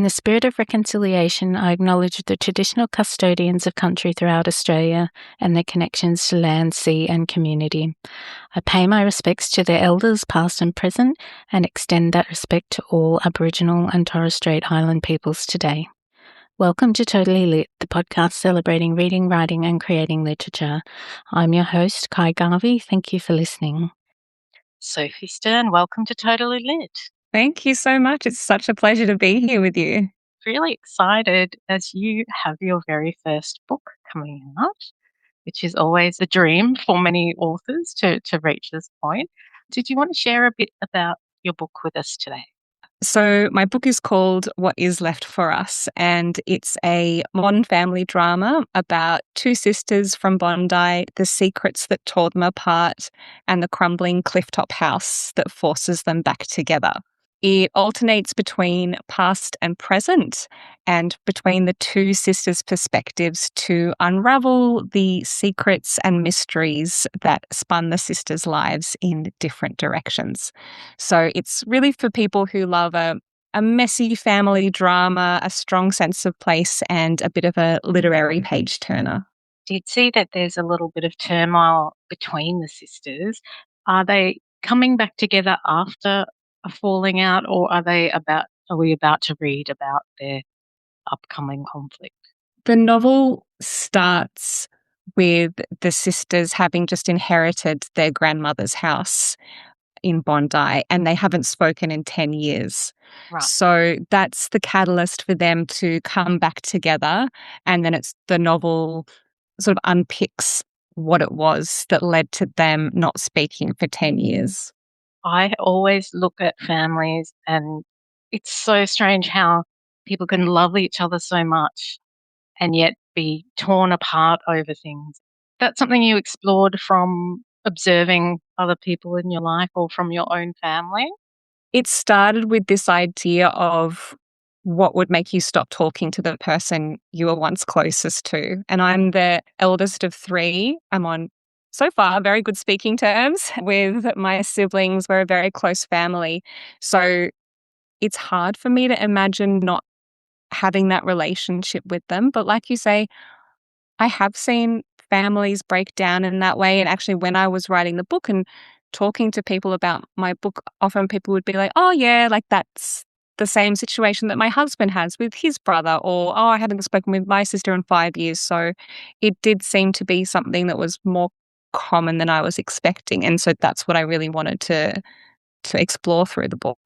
In the spirit of reconciliation, I acknowledge the traditional custodians of country throughout Australia and their connections to land, sea and community. I pay my respects to their elders, past and present, and extend that respect to all Aboriginal and Torres Strait Island peoples today. Welcome to Totally Lit, the podcast celebrating reading, writing and creating literature. I'm your host, Ky Garvey. Thank you for listening. Sophie Stern, welcome to Totally Lit. Thank you so much. It's such a pleasure to be here with you. Really excited as you have your very first book coming out, which is always a dream for many authors to reach this point. Did you want to share a bit about your book with us today? So my book is called What Is Left for Us, and it's a modern family drama about two sisters from Bondi, the secrets that tore them apart, and the crumbling clifftop house that forces them back together. It alternates between past and present and between the two sisters' perspectives to unravel the secrets and mysteries that spun the sisters' lives in different directions. So it's really for people who love a messy family drama, a strong sense of place, and a bit of a literary page-turner. Do you see that there's a little bit of turmoil between the sisters? Are they coming back together after a falling out, or are we about to read about their upcoming conflict? The novel starts with the sisters having just inherited their grandmother's house in Bondi, and they haven't spoken in 10 years. Right. So that's the catalyst for them to come back together, and then the novel sort of unpicks what it was that led to them not speaking for 10 years. I always look at families and it's so strange how people can love each other so much and yet be torn apart over things. That's something you explored from observing other people in your life or from your own family? It started with this idea of what would make you stop talking to the person you were once closest to. And I'm the eldest of three. I'm on, so far, very good speaking terms with my siblings. We're a very close family. So it's hard for me to imagine not having that relationship with them. But like you say, I have seen families break down in that way. And actually, when I was writing the book and talking to people about my book, often people would be like, oh, yeah, like that's the same situation that my husband has with his brother, or, oh, I haven't spoken with my sister in 5 years. So it did seem to be something that was more common than I was expecting. And so that's what I really wanted to explore through the book.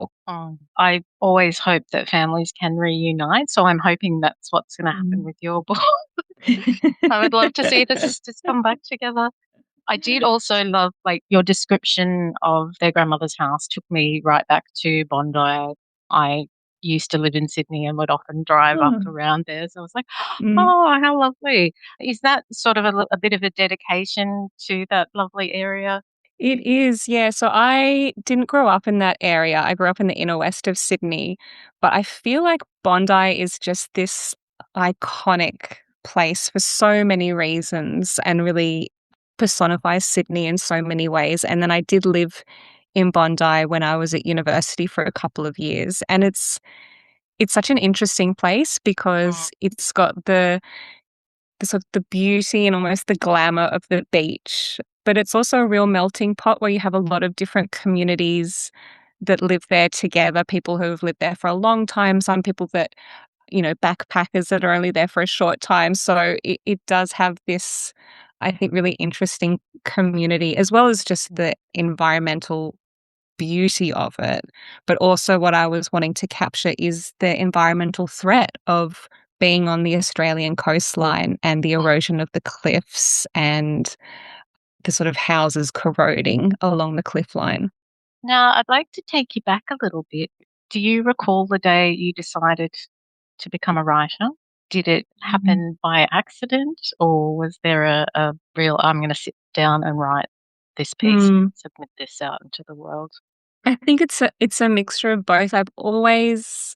I always hope that families can reunite. So I'm hoping that's what's going to happen with your book. I would love to see the sisters come back together. I did also love your description of their grandmother's house took me right back to Bondi. I used to live in Sydney and would often drive up around there. So I was like, oh, how lovely. Is that sort of a bit of a dedication to that lovely area? It is, yeah. So I didn't grow up in that area. I grew up in the inner west of Sydney. But I feel like Bondi is just this iconic place for so many reasons and really personifies Sydney in so many ways. And then I did live in Bondi when I was at university for a couple of years. And it's such an interesting place because it's got the sort of the beauty and almost the glamour of the beach. But it's also a real melting pot where you have a lot of different communities that live there together, people who have lived there for a long time, some people that, backpackers that are only there for a short time. So it does have this, I think, really interesting community, as well as just the environmental beauty of it. But also what I was wanting to capture is the environmental threat of being on the Australian coastline and the erosion of the cliffs and the sort of houses corroding along the cliff line. Now, I'd like to take you back a little bit. Do you recall the day you decided to become a writer? Did it happen by accident, or was there a real, I'm going to sit down and write this piece and submit this out into the world? I think it's a mixture of both. I've always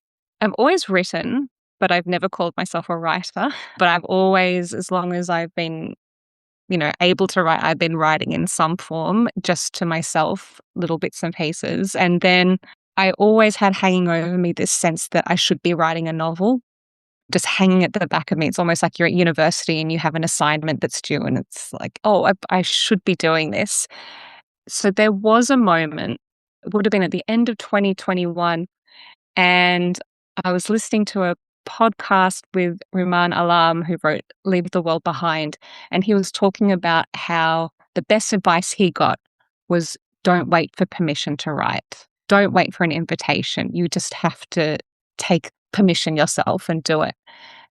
written, but I've never called myself a writer. But I've always, as long as I've been, able to write, I've been writing in some form, just to myself, little bits and pieces. And then I always had hanging over me this sense that I should be writing a novel, just hanging at the back of me. It's almost like you're at university and you have an assignment that's due, and it's like, oh, I should be doing this. So there was a moment, it would have been at the end of 2021, and I was listening to a podcast with Ruman Alam, who wrote Leave the World Behind. And he was talking about how the best advice he got was don't wait for permission to write. Don't wait for an invitation. You just have to take permission yourself and do it.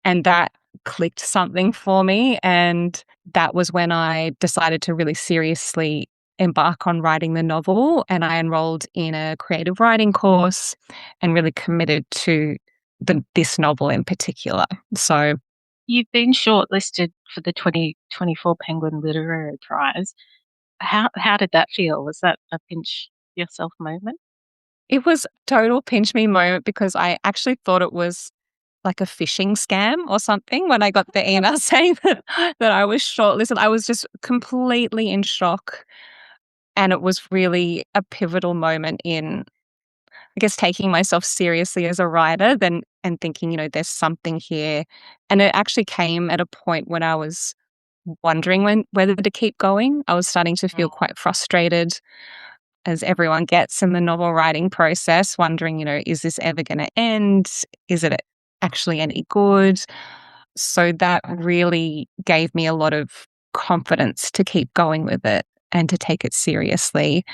And that clicked something for me. And that was when I decided to really seriously embark on writing the novel. And I enrolled in a creative writing course and really committed to this novel in particular. So You've been shortlisted for the 2024 Penguin Literary Prize. How did that feel? Was that a pinch yourself moment? it was total pinch me moment because I actually thought it was like a phishing scam or something when I got the email saying that I was shortlisted. I was just completely in shock. And it was really a pivotal moment in, I guess, taking myself seriously as a writer and thinking, there's something here. And it actually came at a point when I was wondering whether to keep going. I was starting to feel quite frustrated, as everyone gets in the novel writing process, wondering, is this ever going to end? Is it actually any good? So that really gave me a lot of confidence to keep going with it and to take it seriously.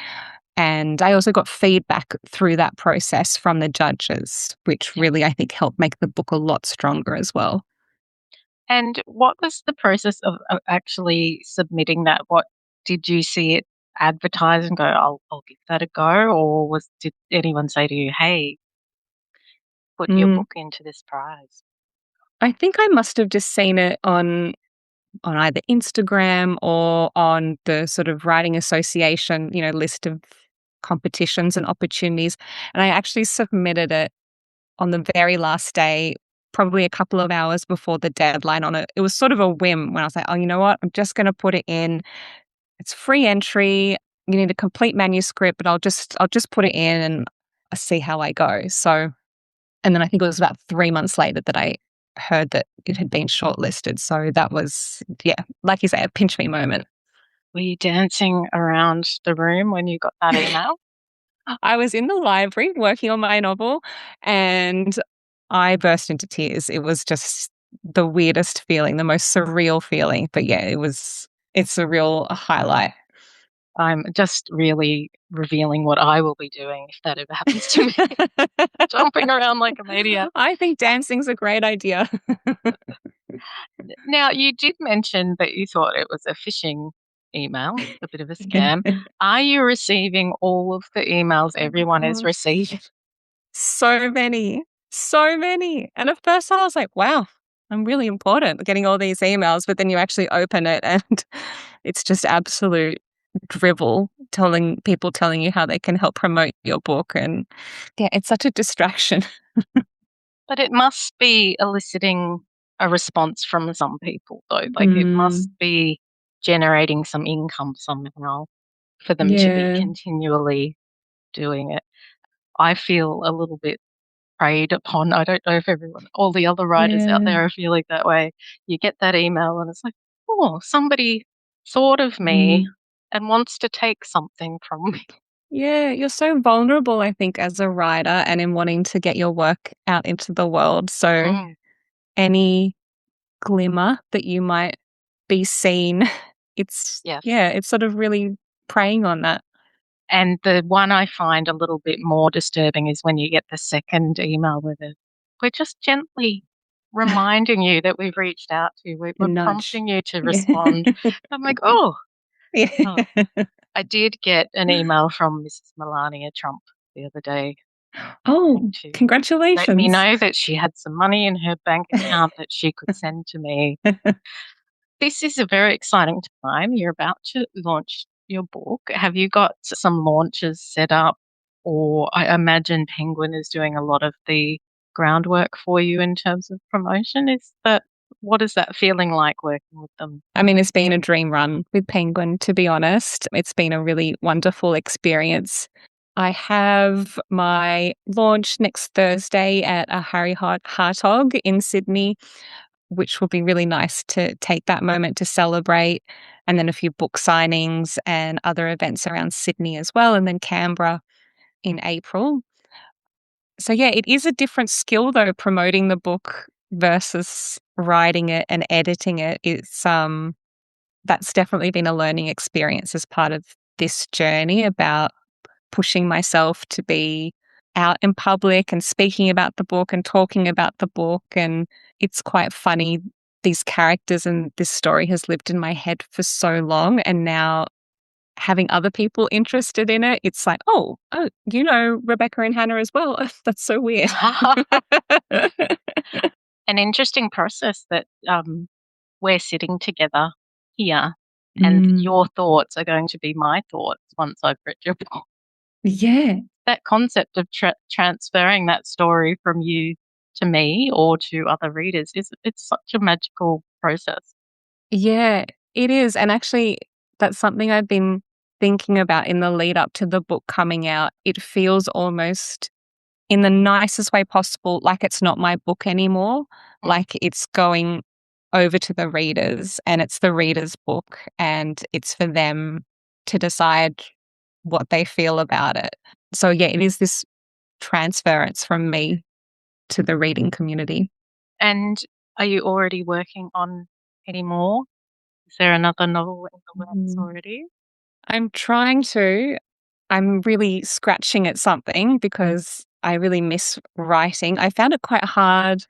And I also got feedback through that process from the judges, which really, I think, helped make the book a lot stronger as well. And what was the process of actually submitting that? What did you see it advertised and go, I'll give that a go? Or did anyone say to you, hey, put your Mm. book into this prize? I think I must have just seen it on either Instagram or on the sort of writing association, list of competitions and opportunities. And I actually submitted it on the very last day, probably a couple of hours before the deadline on it. It was sort of a whim when I was like, oh, you know what? I'm just going to put it in. It's free entry. You need a complete manuscript, but I'll just put it in and I'll see how I go. So, and then I think it was about 3 months later that I heard that it had been shortlisted. So that was, like you say, a pinch me moment. Were you dancing around the room when you got that email? I was in the library working on my novel and I burst into tears. It was just the weirdest feeling, the most surreal feeling. But yeah, it's a real highlight. I'm just really revealing what I will be doing if that ever happens to me. Jumping around like a maniac. I think dancing's a great idea. Now, you did mention that you thought it was a phishing email, a bit of a scam. Are you receiving all of the emails everyone has received? So many, so many. And at first I was like, wow, I'm really important getting all these emails. But then you actually open it and it's just absolute drivel telling you how they can help promote your book. And yeah, it's such a distraction. But it must be eliciting a response from some people, though. Like, it must be generating some income somehow for them to be continually doing it. I feel a little bit preyed upon. I don't know if all the other writers out there are feeling that way. You get that email and it's like, oh, somebody thought of me and wants to take something from me. Yeah, you're so vulnerable, I think, as a writer and in wanting to get your work out into the world. So any glimmer that you might be seen, Yes. it's sort of really preying on that. And the one I find a little bit more disturbing is when you get the second email with it. We're just gently reminding you that we've reached out to you. A We're nudge. prompting you to respond. I'm like, oh. Yeah. I did get an email from Mrs. Melania Trump the other day Oh, to let me congratulations. know that she had some money in her bank account that she could send to me. This is a very exciting time. You're about to launch your book. Have you got some launches set up? Or I imagine Penguin is doing a lot of the groundwork for you in terms of promotion. What is that feeling like working with them? I mean, it's been a dream run with Penguin, to be honest. It's been a really wonderful experience. I have my launch next Thursday at a Harry Hartog in Sydney, which will be really nice to take that moment to celebrate. And then a few book signings and other events around Sydney as well, and then Canberra in April. So, yeah, it is a different skill though, promoting the book versus writing it and editing it. That's definitely been a learning experience as part of this journey about pushing myself to be out in public and speaking about the book and talking about the book. And it's quite funny. These characters and this story has lived in my head for so long. And now having other people interested in it, it's like, oh, you know Rebecca and Hannah as well. That's so weird. An interesting process that we're sitting together here, and your thoughts are going to be my thoughts once I've read your book. Yeah. That concept of transferring that story from you to me or to other readers it's such a magical process. Yeah, it is. And actually, that's something I've been thinking about in the lead up to the book coming out. It feels almost in the nicest way possible like it's not my book anymore, like it's going over to the readers and it's the readers' book and it's for them to decide what they feel about it. So, yeah, it is this transference from me to the reading community. And are you already working on any more? Is there another novel in the works already? I'm trying to. I'm really scratching at something because I really miss writing. I found it quite hard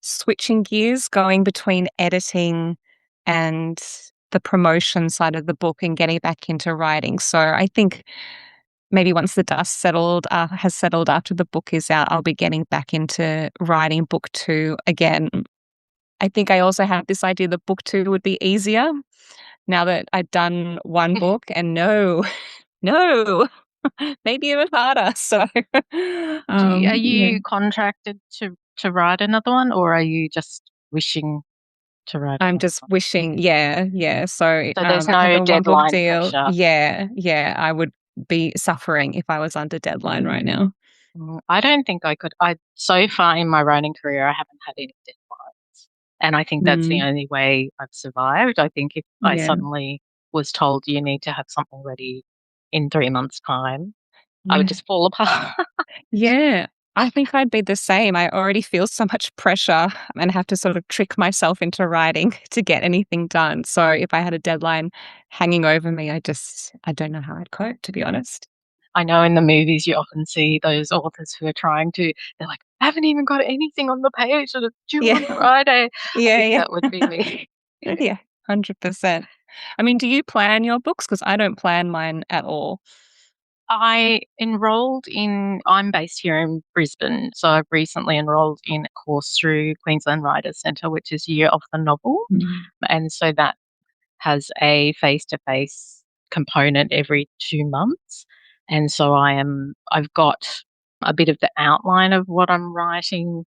switching gears, going between editing and the promotion side of the book and getting back into writing. So I think maybe once the dust has settled after the book is out, I'll be getting back into writing book 2 again. I think I also had this idea that book 2 would be easier now that I'd done one book, and no, no, maybe even harder. So, Are yeah. you contracted to write another one, or are you just wishing to write I'm another just one? wishing, yeah. So, So there's I have no a one book deadline deal. pressure. Yeah. I would be suffering if I was under deadline right now. I don't think I could. So far in my writing career, I haven't had any deadlines, and I think that's the Mm, only way I've survived. I think if I yeah. suddenly was told you need to have something ready in 3 months' time, I would Yeah. just fall apart. Yeah. I think I'd be the same. I already feel so much pressure and have to sort of trick myself into writing to get anything done. So if I had a deadline hanging over me, I don't know how I'd cope, to be honest. I know in the movies you often see those authors who are they're like, I haven't even got anything on the page and it's due Yeah. on Friday. I think Yeah. that would be me. Yeah. 100%. I mean, do you plan your books? Because I don't plan mine at all. I'm based here in Brisbane, so I've recently enrolled in a course through Queensland Writers Centre, which is Year of the Novel. And so that has a face-to-face component every 2 months. And so I've got a bit of the outline of what I'm writing,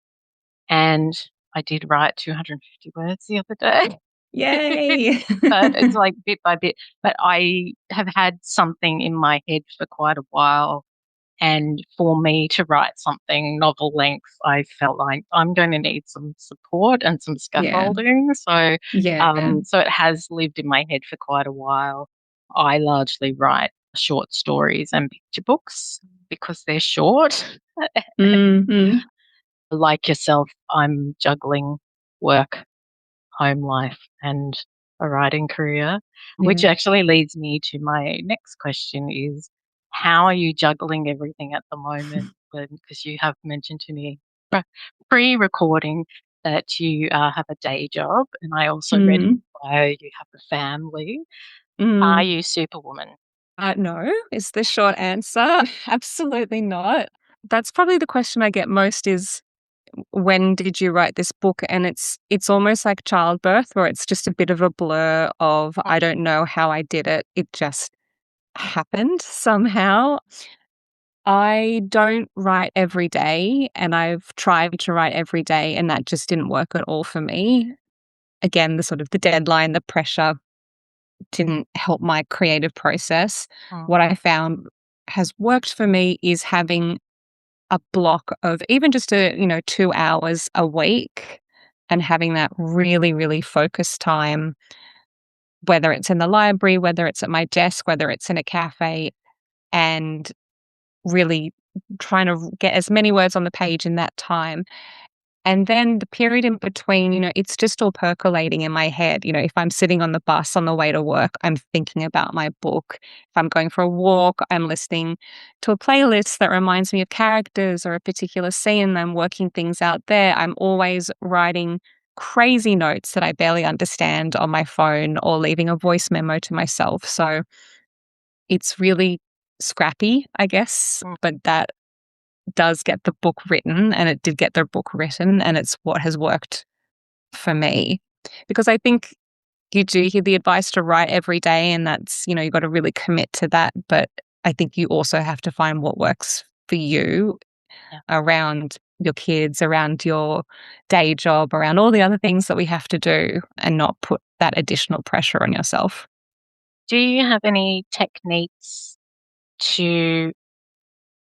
and I did write 250 words the other day. Yay. But it's like bit by bit. But I have had something in my head for quite a while. And for me to write something novel length, I felt like I'm going to need some support and some Yeah. scaffolding. So, Yeah. so it has lived in my head for quite a while. I largely write short stories and picture books because they're short. Mm-hmm. Like yourself, I'm juggling work, home life, and a writing career, which Yeah. actually leads me to my next question is how are you juggling everything at the moment? Because you have mentioned to me pre-recording that you have a day job, and I also read in Mm. your bio you have a family. Are Mm. you superwoman? No, is the short answer. Absolutely not. That's probably the question I get most is when did you write this book? And it's almost like childbirth where it's just a bit of a blur of I don't know how I did it. It just happened somehow. I don't write every day and I've tried to write every day and that just didn't work at all for me. Again, the sort of the deadline, the pressure didn't help my creative process. Mm, What I found has worked for me is having a block of even just 2 hours a week and having that really, really focused time, whether it's in the library, whether it's at my desk, whether it's in a cafe, and really trying to get as many words on the page in that time. And then the period in between, it's just all percolating in my head. If I'm sitting on the bus on the way to work, I'm thinking about my book. If I'm going for a walk, I'm listening to a playlist that reminds me of characters or a particular scene, and I'm working things out there. I'm always writing crazy notes that I barely understand on my phone or leaving a voice memo to myself. So it's really scrappy, I guess, but that does get the book written, and it did get the book written, and it's what has worked for me. Because I think you do hear the advice to write every day, and that's, you've got to really commit to that. But I think you also have to find what works for you around your kids, around your day job, around all the other things that we have to do, and not put that additional pressure on yourself. Do you have any techniques to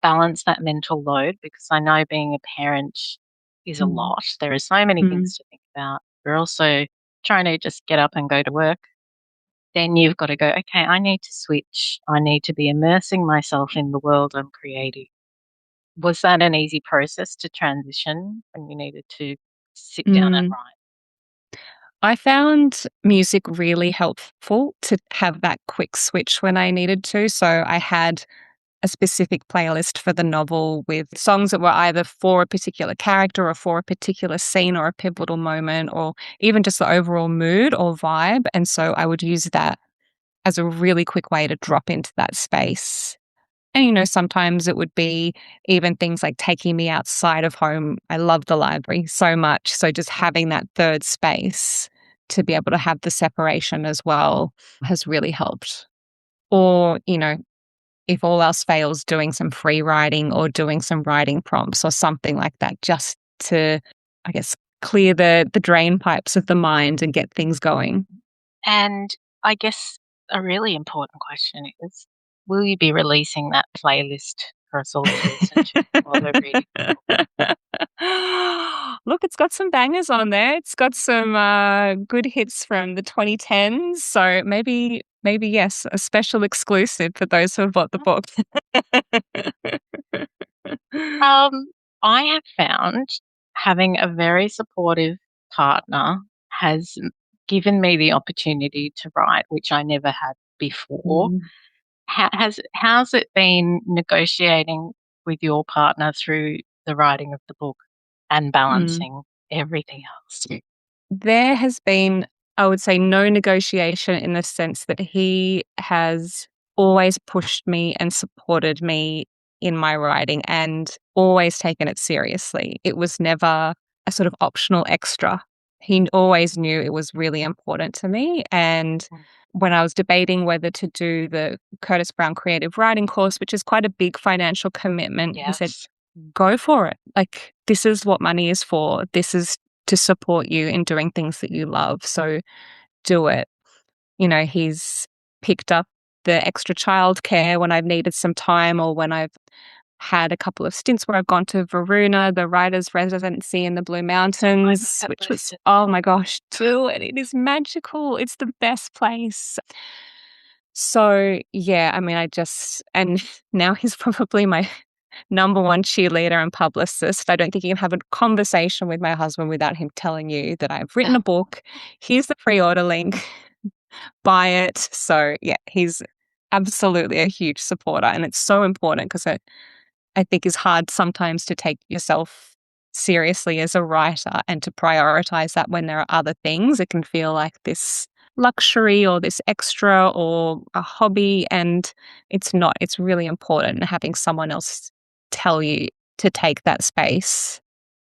balance that mental load? Because I know being a parent is a Mm. lot. There are so many Mm. things to think about. We're also trying to just get up and go to work. Then you've got to go, okay, I need to switch. I need to be immersing myself in the world I'm creating. Was that an easy process to transition when you needed to sit down and Mm. write? I found music really helpful to have that quick switch when I needed to. So I had a specific playlist for the novel with songs that were either for a particular character or for a particular scene or a pivotal moment or even just the overall mood or vibe. And so I would use that as a really quick way to drop into that space. And, sometimes it would be even things like taking me outside of home. I love the library so much. So just having that third space to be able to have the separation as well has really helped. Or, if all else fails, doing some free writing or doing some writing prompts or something like that, just to, I guess, clear the drain pipes of the mind and get things going. And I guess a really important question is, will you be releasing that playlist for us all to listen to while we're reading the book? Look, it's got some bangers on there. It's got some good hits from the 2010s. So maybe yes, a special exclusive for those who have bought the book. Um, I have found having a very supportive partner has given me the opportunity to write, which I never had before. Mm. How's it been negotiating with your partner through the writing of the book and Mm. balancing everything else? There has been, I would say, no negotiation in the sense that he has always pushed me and supported me in my writing and always taken it seriously. It was never a sort of optional extra. He always knew it was really important to me. And Mm. when I was debating whether to do the Curtis Brown creative writing course, which is quite a big financial commitment, he said, Yes. go for it. Like, this is what money is for. This is to support you in doing things that you love. So do it. He's picked up the extra childcare when I've needed some time or when I've had a couple of stints where I've gone to Varuna, the writer's residency in the Blue Mountains, which was, oh my gosh, do it. It is magical. It's the best place. So, yeah, I mean, and now he's probably my number one cheerleader and publicist. I don't think you can have a conversation with my husband without him telling you that I've written a book. Here's the pre-order link. Buy it. So, yeah, he's absolutely a huge supporter. And it's so important because I think is hard sometimes to take yourself seriously as a writer and to prioritize that when there are other things. It can feel like this luxury or this extra or a hobby, and it's not. It's really important, and having someone else tell you to take that space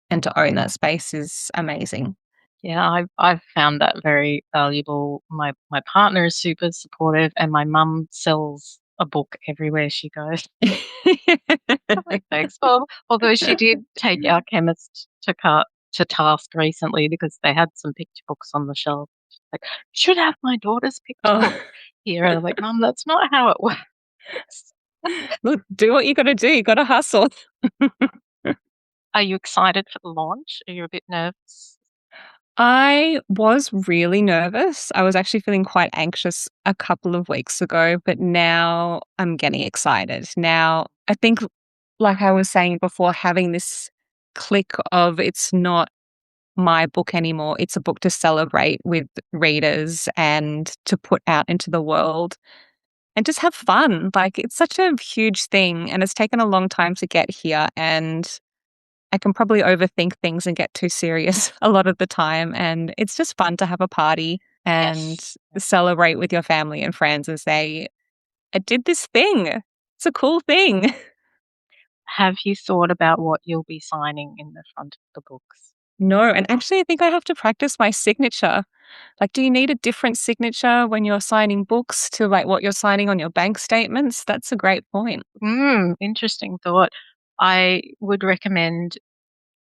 and to own that space is amazing. Yeah, I've found that very valuable. My partner is super supportive, and my mum sells a book everywhere she goes. Like, thanks. Well, although she did take our chemist to task recently because they had some picture books on the shelf. Like, should have my daughter's picture book Oh. here. And I'm like, Mum, that's not how it works. Look, do what you got to do. You got to hustle. Are you excited for the launch? Are you a bit nervous? I was really nervous. I was actually feeling quite anxious a couple of weeks ago, but now I'm getting excited. Now, I think, like I was saying before, having this click of it's not my book anymore, it's a book to celebrate with readers and to put out into the world and just have fun. Like, it's such a huge thing and it's taken a long time to get here. And I can probably overthink things and get too serious a lot of the time. And it's just fun to have a party and Yes. celebrate with your family and friends and say, I did this thing. It's a cool thing. Have you thought about what you'll be signing in the front of the books? No, and actually, I think I have to practice my signature. Like, do you need a different signature when you're signing books to like what you're signing on your bank statements? That's a great point. Interesting thought. I would recommend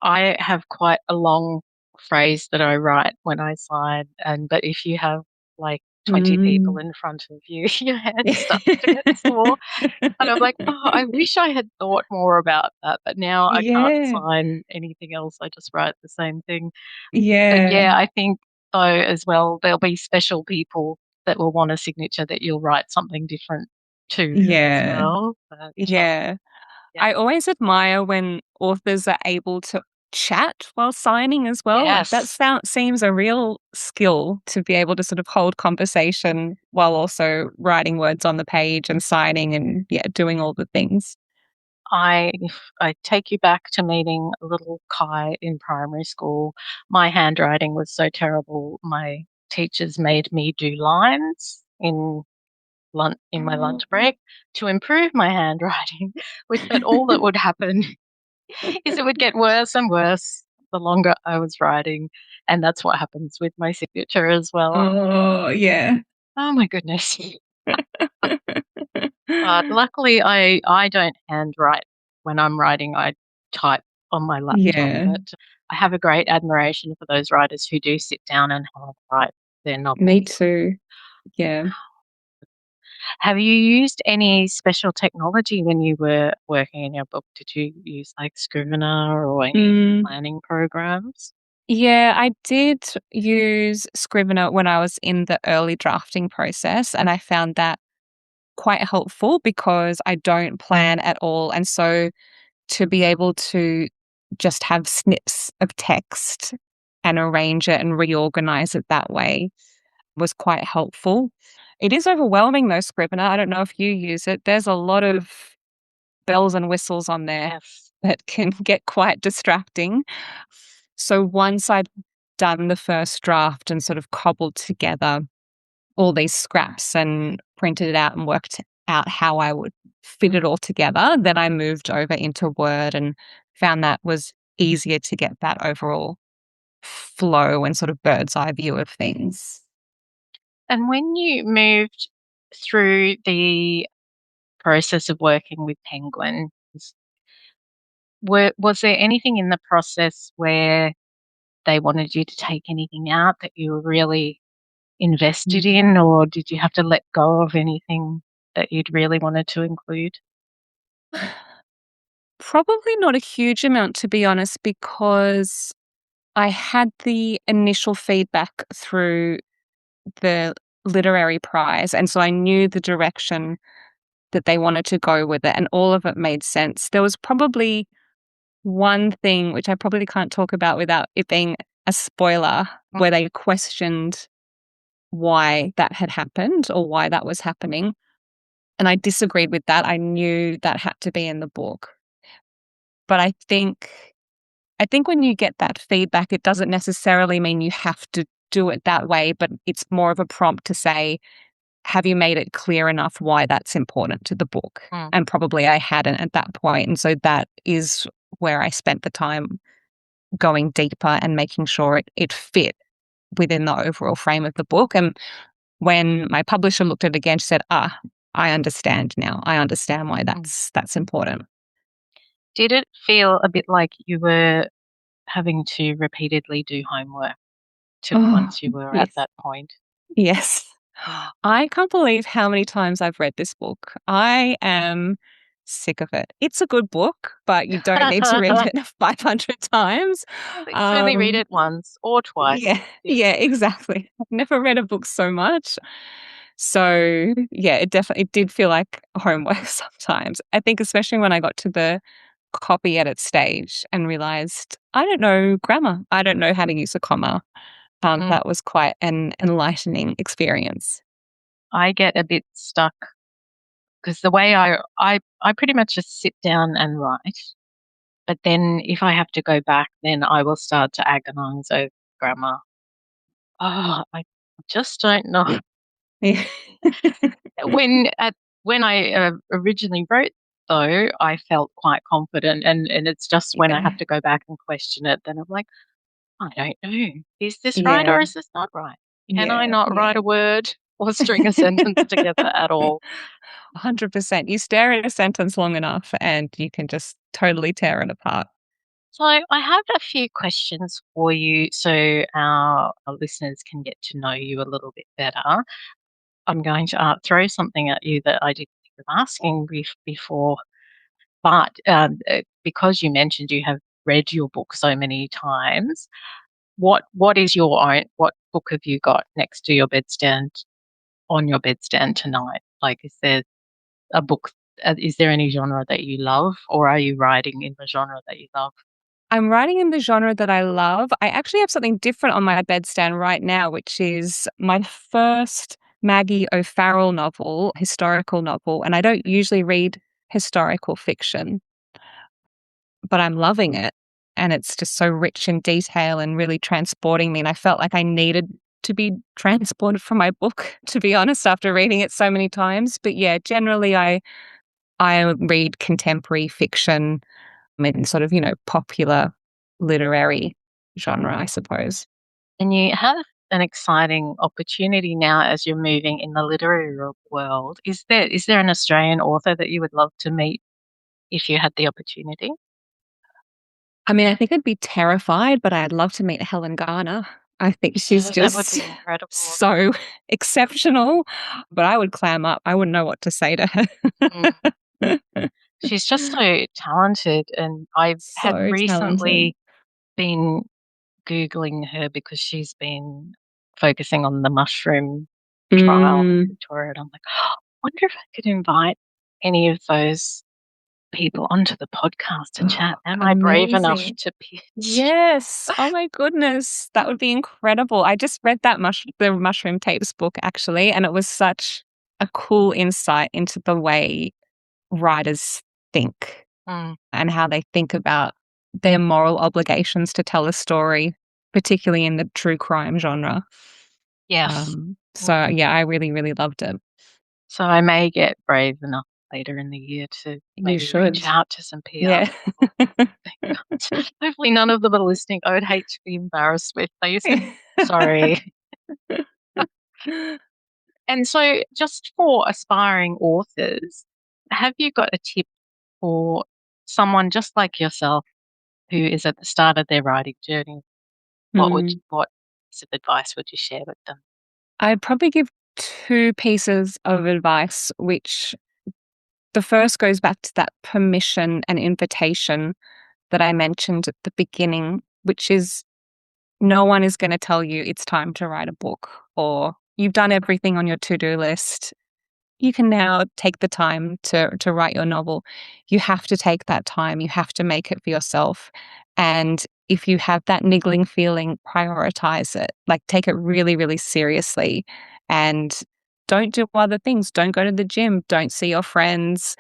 I have quite a long phrase that I write when I sign, but if you have like 20 people Mm. in front of you, your hand starts to get sore. And I'm like, oh, I wish I had thought more about that, but now I can't Yeah. sign anything else. I just write the same thing. But Yeah. yeah, I think though as well, there'll be special people that will want a signature that you'll write something different to as Yeah. well. But Yeah. yeah, I always admire when authors are able to chat while signing as well. Like that yes. seems a real skill to be able to sort of hold conversation while also writing words on the page and signing and yeah, doing all the things. If I take you back to meeting little Ky in primary school, my handwriting was so terrible. My teachers made me do lines in my lunch break to improve my handwriting, which meant all that would happen is it would get worse and worse the longer I was writing, and that's what happens with my signature as well. Oh, yeah. Oh my goodness. But luckily, I don't handwrite when I'm writing. I type on my laptop. Yeah, But I have a great admiration for those writers who do sit down and handwrite their me novels. too. Yeah. Have you used any special technology when you were working in your book? Did you use like Scrivener or any Mm, planning programs? yeah, I did use Scrivener when I was in the early drafting process, and I found that quite helpful because I don't plan at all. And so to be able to just have snips of text and arrange it and reorganize it that way was quite helpful. It is overwhelming though, Scrivener. I don't know if you use it. There's a lot of bells and whistles on there Yes. that can get quite distracting. So once I'd done the first draft and sort of cobbled together all these scraps and printed it out and worked out how I would fit it all together, then I moved over into Word and found that was easier to get that overall flow and sort of bird's eye view of things. And when you moved through the process of working with Penguin, was there anything in the process where they wanted you to take anything out that you were really invested Mm. in, or did you have to let go of anything that you'd really wanted to include? Probably not a huge amount, to be honest, because I had the initial feedback through the literary prize. And so I knew the direction that they wanted to go with it, and all of it made sense. There was probably one thing which I probably can't talk about without it being a spoiler, where they questioned why that had happened or why that was happening. And I disagreed with that. I knew that had to be in the book. But I think when you get that feedback, it doesn't necessarily mean you have to do it that way, but it's more of a prompt to say, have you made it clear enough why that's important to the book? Mm. And probably I hadn't at that point. And so that is where I spent the time going deeper and making sure it fit within the overall frame of the book. And when my publisher looked at it again, she said, I understand now. I understand why Mm. that's important. Did it feel a bit like you were having to repeatedly do homework to Oh, once you were at yes. that point? Yes. Mm. I can't believe how many times I've read this book. I am sick of it. It's a good book, but you don't need to read it 500 times. Only read it once or twice. Yeah, exactly. I've never read a book so much. So yeah, it did feel like homework sometimes. I think especially when I got to the copy edit stage and realized I don't know grammar. I don't know how to use a comma. That was quite an enlightening experience. I get a bit stuck because the way I pretty much just sit down and write. But then if I have to go back, then I will start to agonize over grammar. Oh, I just don't know. Yeah. When I originally wrote, though, I felt quite confident, and it's just when I have to go back and question it, then I'm like, I don't know. Is this right or Yeah. is this not right? Can I Yeah. not write a word or string a sentence together at all? 100%. You stare at a sentence long enough and you can just totally tear it apart. So I have a few questions for you so our listeners can get to know you a little bit better. I'm going to throw something at you that I didn't think of asking before, but because you mentioned you have read your book so many times, what is your own? What book have you got next to your bedstand on your bedstand tonight? Like, is there a book? Is there any genre that you love, or are you writing in the genre that you love? I'm writing in the genre that I love. I actually have something different on my bedstand right now, which is my first Maggie O'Farrell novel, historical novel. And I don't usually read historical fiction, but I'm loving it. And it's just so rich in detail and really transporting me. And I felt like I needed to be transported from my book, to be honest, after reading it so many times. But yeah, generally I read contemporary fiction in sort of, popular literary genre, I suppose. And you have an exciting opportunity now as you're moving in the literary world. Is there an Australian author that you would love to meet if you had the opportunity? I mean, I think I'd be terrified, but I'd love to meet Helen Garner. I think she's Yeah, that would just be incredible. so exceptional, but I would clam up. I wouldn't know what to say to Mm. her. She's just so talented, and I had So talented. recently been Googling her because she's been focusing on the mushroom trial in Mm. Victoria, and I'm like, I wonder if I could invite any of those people onto the podcast to Oh, chat. Am I brave enough amazing. to pitch? Yes. Oh my goodness. That would be incredible. I just read that the Mushroom Tapes book actually, and it was such a cool insight into the way writers think Mm, and how they think about their moral obligations to tell a story, particularly in the true crime genre. yes. So Mm. yeah, I really, really loved it. So I may get brave enough later in the year to You maybe reach should. out to some PR Yeah. people. Hopefully none of them are listening. I would hate to be embarrassed with these. Sorry. And so just for aspiring authors, have you got a tip for someone just like yourself who is at the start of their writing journey? Hmm. What piece of advice would you share with them? I'd probably give two pieces of advice, which the first goes back to that permission and invitation that I mentioned at the beginning, which is no one is going to tell you it's time to write a book or you've done everything on your to-do list. You can now take the time to write your novel. You have to take that time. You have to make it for yourself. And if you have that niggling feeling, prioritize it. Like take it really, really seriously and don't do other things. Don't go to the gym. Don't see your friends.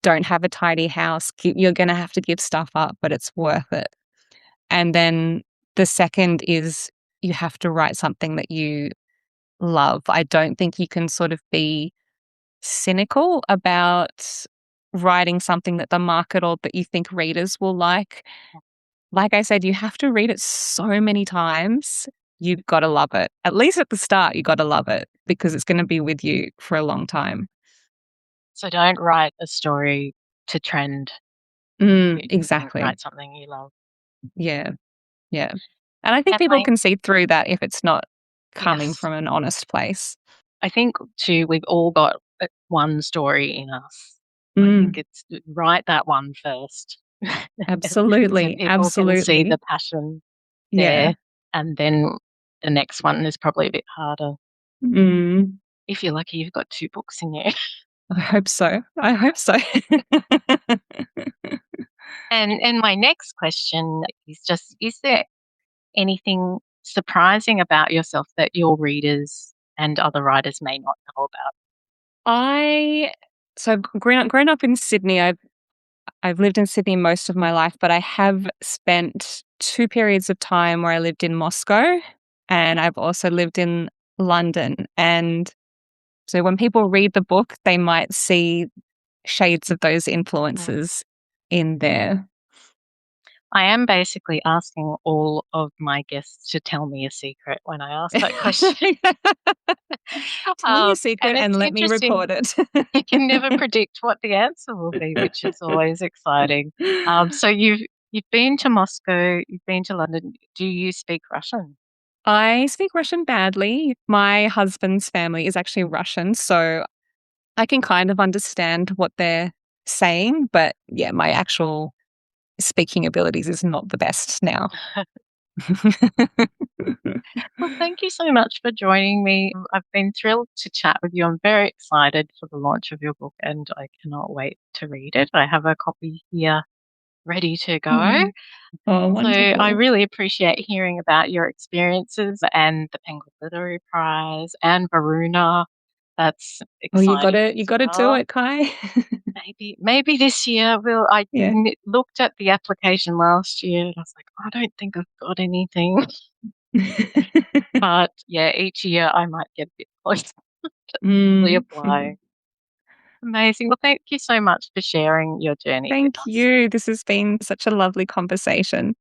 Don't have a tidy house. You're going to have to give stuff up, but it's worth it. And then the second is you have to write something that you love. I don't think you can sort of be cynical about writing something that the market or that you think readers will like. Like I said, you have to read it so many times. You've got to love it. At least at the start, you got to love it because it's going to be with you for a long time. So don't write a story to trend. Exactly. Write something you love. Yeah. Yeah. And I think And people can see through that if it's not coming yes, from an honest place. I think too, we've all got one story in us. I think it's write that one first. Absolutely. So people Absolutely. can see the passion Yeah. there. And then the next one is probably a bit harder. Mm. If you're lucky, you've got 2 books in there. I hope so. I hope so. And my next question is just, is there anything surprising about yourself that your readers and other writers may not know about? Grown up in Sydney. I've lived in Sydney most of my life, but I have spent 2 periods of time where I lived in Moscow, and I've also lived in London. And so when people read the book, they might see shades of those influences in there. I am basically asking all of my guests to tell me a secret when I ask that question. Tell me a And secret it's and let me interesting. record it. You can never predict what the answer will be, which is always exciting. So you've been to Moscow, you've been to London. Do you speak Russian? I speak Russian badly. My husband's family is actually Russian, so I can kind of understand what they're saying, but yeah, my actual speaking abilities is not the best now. Well, thank you so much for joining me. I've been thrilled to chat with you. I'm very excited for the launch of your book and I cannot wait to read it. I have a copy here ready to go. Oh, So I wonderful. really appreciate hearing about your experiences and the Penguin Literary Prize and Varuna. That's Well, exciting you as gotta do well. it, Ky. Maybe this year will. I Yeah. looked at the application last year and I was like, I don't think I've got anything. But yeah, each year I might get a bit closer to actually Mm. applying. Amazing. Well, thank you so much for sharing your journey with Thank us. you. This has been such a lovely conversation.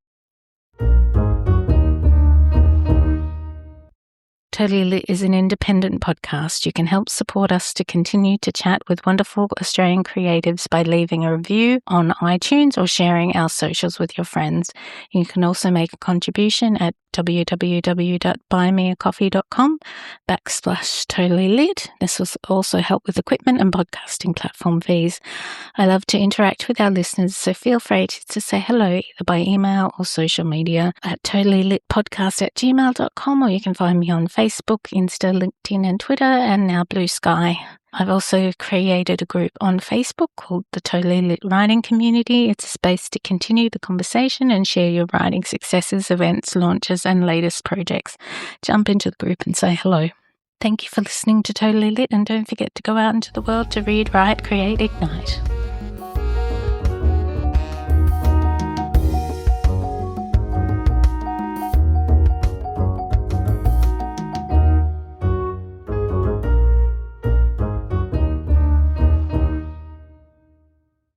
Totally Lit is an independent podcast. You can help support us to continue to chat with wonderful Australian creatives by leaving a review on iTunes or sharing our socials with your friends. You can also make a contribution at www.buymeacoffee.com/Totally Lit. This will also help with equipment and podcasting platform fees. I love to interact with our listeners, so feel free to say hello either by email or social media at totallylitpodcast@gmail.com, or you can find me on Facebook, Insta, LinkedIn and Twitter, and now Blue Sky. I've also created a group on Facebook called the Totally Lit Writing Community. It's a space to continue the conversation and share your writing successes, events, launches and latest projects. Jump into the group and say hello. Thank you for listening to Totally Lit, and don't forget to go out into the world to read, write, create, ignite.